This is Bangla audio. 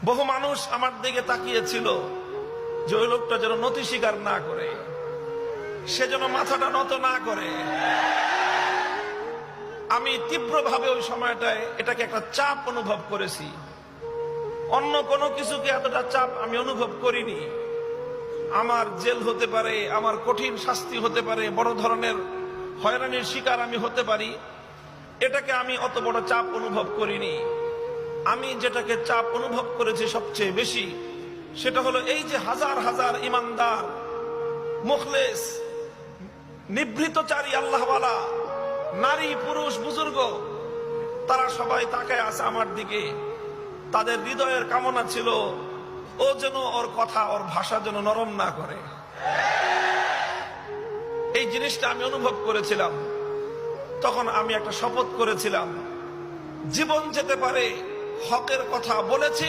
বহু মানুষ আমার দিকে তাকিয়েছিল যে ওই লোকটা যেন নতি স্বীকার না করে, সে যেন মাথাটা নত না করে। আমি তীব্রভাবে ওই সময়টায় এটাকে একটা চাপ অনুভব করেছি। অন্য কোনো কিছুকে এতটা চাপ আমি অনুভব করিনি। আমার জেল হতে পারে, আমার কঠিন শাস্তি হতে পারে, বড় ধরনের হয়রানির শিকার আমি হতে পারি, এটাকে আমি অত বড় চাপ অনুভব করিনি। আমি যেটাকে চাপ অনুভব করেছি সবচেয়ে বেশি, সেটা হলো এই যে হাজার হাজার ইমানদার, মুখলেস, নিভৃতচারী আল্লাহওয়ালা নারী, পুরুষ, বুজুর্গ, তারা সবাই তাকায় আছে আমার দিকে। তাদের হৃদয়ের কামনা ছিল ও যেন ওর কথা, ওর ভাষা যেন নরম না করে। এই জিনিসটা আমি অনুভব করেছিলাম। তখন আমি একটা শপথ করেছিলাম, জীবন যেতে পারে, হকের কথা বলেছি।